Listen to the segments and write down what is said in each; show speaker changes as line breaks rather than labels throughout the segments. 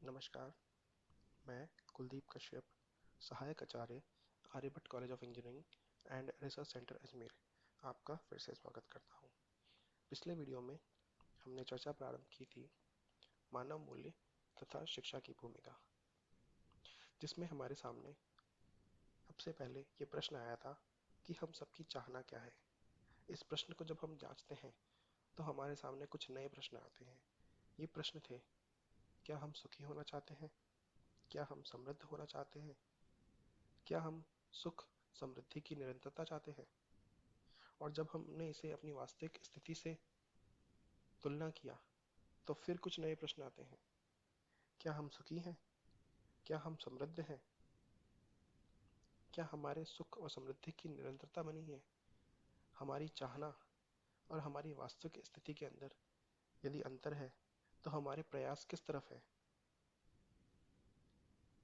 नमस्कार, मैं कुलदीप कश्यप, सहायक आचार्य, Aryabhatta college of engineering and research centre Ajmer, आपका फिर से स्वागत करता हूँ। पिछले वीडियो में हमने चर्चा प्रारंभ की थी मानव मूल्य तथा शिक्षा की भूमिका, जिसमें हमारे सामने सबसे पहले ये प्रश्न आया था कि हम सबकी चाहना क्या है। इस प्रश्न को जब हम जांचते हैं तो हमारे सामने कुछ नए प्रश्न आते हैं। ये प्रश्न थे: क्या हम सुखी होना चाहते हैं? क्या हम समृद्ध होना चाहते हैं? क्या हम सुख समृद्धि की निरंतरता चाहते हैं? और जब हमने इसे अपनी वास्तविक स्थिति से तुलना किया तो फिर कुछ नए प्रश्न आते हैं: क्या हम सुखी हैं? क्या हम समृद्ध हैं? क्या हमारे सुख और समृद्धि की निरंतरता बनी है? हमारी चाहना और हमारी वास्तविक स्थिति के अंदर यदि अंतर है तो हमारे प्रयास किस तरफ है?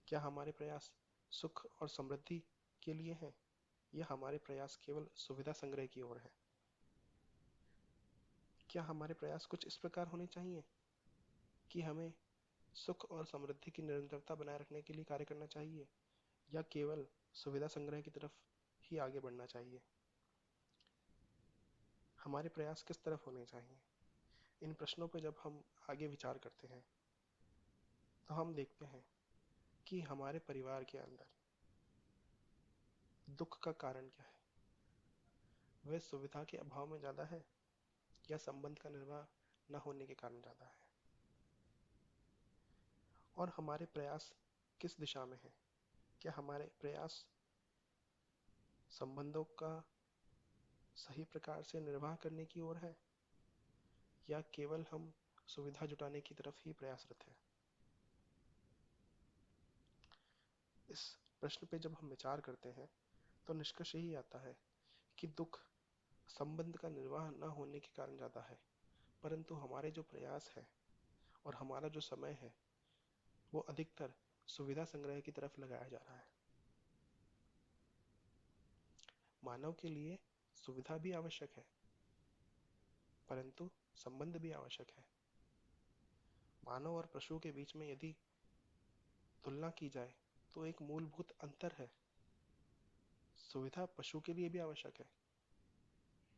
क्या हमारे प्रयास सुख और समृद्धि के लिए हैं या हमारे प्रयास केवल सुविधा संग्रह की ओर है? क्या हमारे प्रयास कुछ इस प्रकार होने चाहिए कि हमें सुख और समृद्धि की निरंतरता बनाए रखने के लिए कार्य करना चाहिए या केवल सुविधा संग्रह की तरफ ही आगे बढ़ना चाहिए? हमारे प्रयास किस तरफ होने चाहिए? इन प्रश्नों पर जब हम आगे विचार करते हैं तो हम देखते हैं कि हमारे परिवार के अंदर दुख का कारण क्या है। वह सुविधा के अभाव में ज्यादा है या संबंध का निर्वाह न होने के कारण ज्यादा है? और हमारे प्रयास किस दिशा में है? क्या हमारे प्रयास संबंधों का सही प्रकार से निर्वाह करने की ओर है या केवल हम सुविधा जुटाने की तरफ ही प्रयासरत है? इस प्रश्न पे जब हम विचार करते हैं तो निष्कर्ष यही आता है कि दुख संबंध का निर्वाह न होने के कारण ज्यादा है, परंतु हमारे जो प्रयास है और हमारा जो समय है वो अधिकतर सुविधा संग्रह की तरफ लगाया जा रहा है। मानव के लिए सुविधा भी आवश्यक है, परंतु संबंध भी आवश्यक है। मानव और पशु के बीच में यदि तुलना की जाए तो एक मूलभूत अंतर है: सुविधा पशु के लिए भी आवश्यक है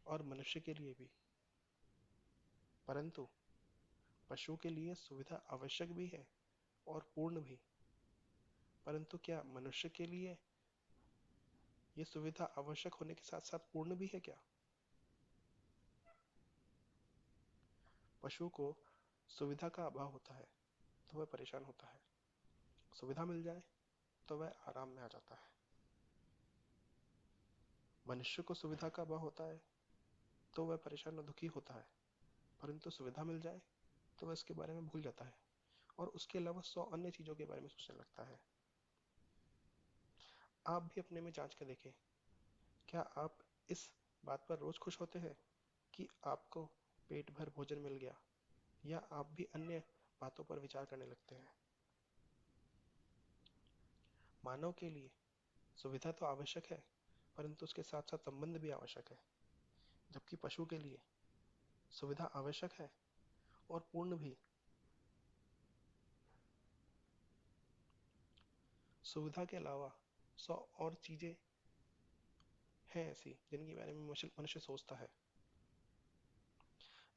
और मनुष्य के लिए भी, परंतु पशु के लिए सुविधा आवश्यक भी है और पूर्ण भी। परंतु क्या मनुष्य के लिए ये सुविधा आवश्यक होने के साथ साथ पूर्ण भी है क्या? पशु को सुविधा का अभाव होता है तो वह परेशान होता है, सुविधा मिल जाए तो वह आराम में आ जाता है। मनुष्य को सुविधा का अभाव होता है तो वह परेशान और दुखी होता है, परंतु सुविधा मिल जाए तो वह इसके बारे में भूल जाता है और उसके अलावा 100 अन्य चीजों के बारे में सोचने लगता है। आप भी अपने में जांच कर देखें, क्या आप इस बात पर रोज खुश होते हैं कि आपको पेट भर भोजन मिल गया, या आप भी अन्य बातों पर विचार करने लगते हैं? मानव के लिए सुविधा तो आवश्यक है, परंतु उसके साथ साथ संबंध भी आवश्यक है, जबकि पशु के लिए सुविधा आवश्यक है और पूर्ण भी। सुविधा के अलावा 100 और चीजें हैं ऐसी जिनके बारे में मनुष्य सोचता है।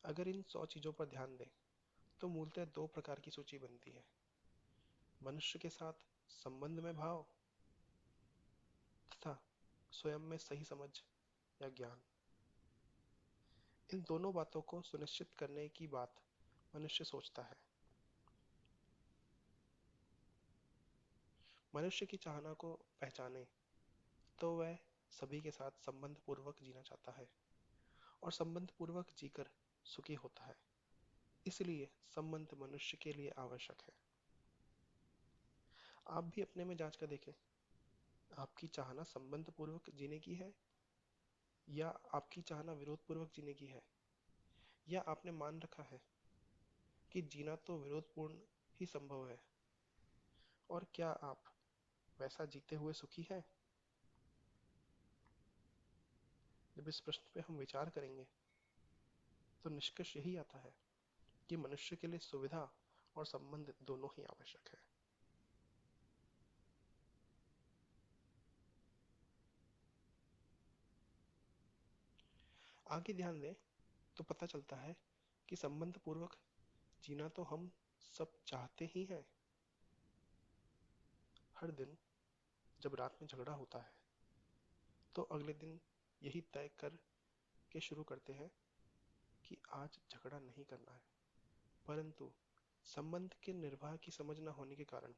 अगर इन 100 चीजों पर ध्यान दें तो मूलतः दो प्रकार की सूची बनती है: मनुष्य के साथ संबंध में भाव तथा स्वयं में सही समझ या ज्ञान। इन दोनों बातों को सुनिश्चित करने की बात मनुष्य सोचता है। मनुष्य की चाहना को पहचाने तो वह सभी के साथ संबंध पूर्वक जीना चाहता है और संबंध पूर्वक जीकर सुखी होता है। इसलिए संबंध मनुष्य के लिए आवश्यक है। आप भी अपने में जांच कर देखें, आपकी चाहना संबंध पूर्वक जीने की है या आपकी चाहना विरोध पूर्वक जीने की है, या आपने मान रखा है कि जीना तो विरोधपूर्ण ही संभव है। और क्या आप वैसा जीते हुए सुखी हैं? जब इस प्रश्न पे हम विचार करेंगे तो निष्कर्ष यही आता है कि मनुष्य के लिए सुविधा और संबंध दोनों ही आवश्यक है। आगे ध्यान दें तो पता चलता है कि संबंध पूर्वक जीना तो हम सब चाहते ही हैं। हर दिन जब रात में झगड़ा होता है तो अगले दिन यही तय कर के शुरू करते हैं कि आज झगड़ा नहीं करना है, परंतु संबंध के निर्वाह की समझ न होने के कारण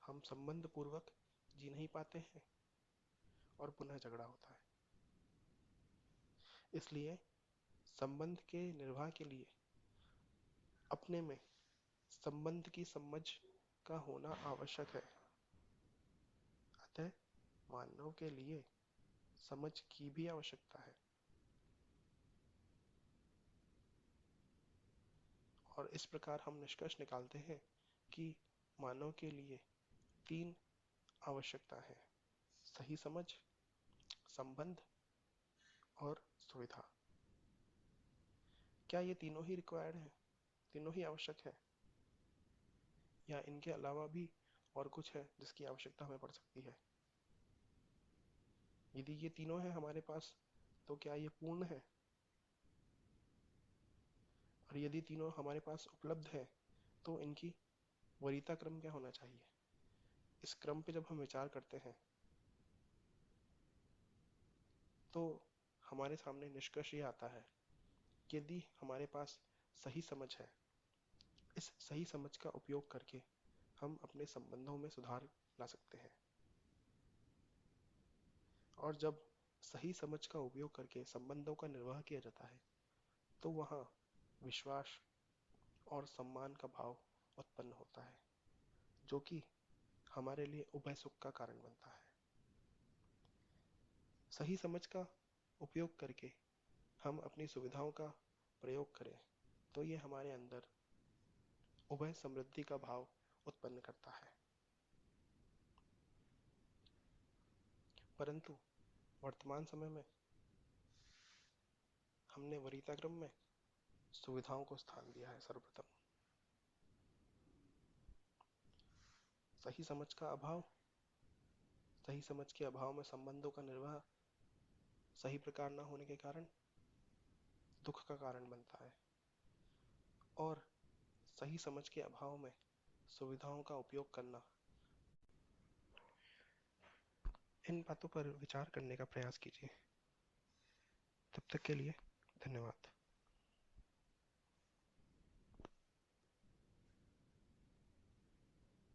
हम संबंध पूर्वक जी नहीं पाते हैं और पुनः झगड़ा होता है। इसलिए संबंध के निर्वाह के लिए अपने में संबंध की समझ का होना आवश्यक है। अतः मानव के लिए समझ की भी आवश्यकता है। और इस प्रकार हम निष्कर्ष निकालते हैं कि मानव के लिए 3 आवश्यकता है: सही समझ, संबंध और सुविधा। क्या ये तीनों ही रिक्वायर्ड है, तीनों ही आवश्यक है, या इनके अलावा भी और कुछ है जिसकी आवश्यकता हमें पड़ सकती है? यदि ये तीनों है हमारे पास तो क्या ये पूर्ण है? और यदि तीनों हमारे पास उपलब्ध है तो इनकी वरीयता क्रम क्या होना चाहिए? इस क्रम पे जब हम विचार करते हैं तो हमारे सामने निष्कर्ष ये आता है कि यदि हमारे पास सही समझ है, इस सही समझ का उपयोग करके हम अपने संबंधों में सुधार ला सकते हैं। और जब सही समझ का उपयोग करके संबंधों का निर्वाह किया जाता है तो वहाँ विश्वास और सम्मान का भाव उत्पन्न होता है, जो कि हमारे लिए उभय सुख का कारण बनता है। सही समझ का उपयोग करके हम अपनी सुविधाओं का प्रयोग करें तो ये हमारे अंदर उभय समृद्धि का भाव उत्पन्न करता है। परंतु वर्तमान समय में हमने वरीयता क्रम में सुविधाओं को स्थान दिया है सर्वप्रथम। सही समझ का अभाव, सही समझ के अभाव में संबंधों का निर्वाह सही प्रकार न होने के कारण दुख का कारण बनता है। और सही समझ के अभाव में सुविधाओं का उपयोग करना, इन बातों पर विचार करने का प्रयास कीजिए। तब तक के लिए धन्यवाद।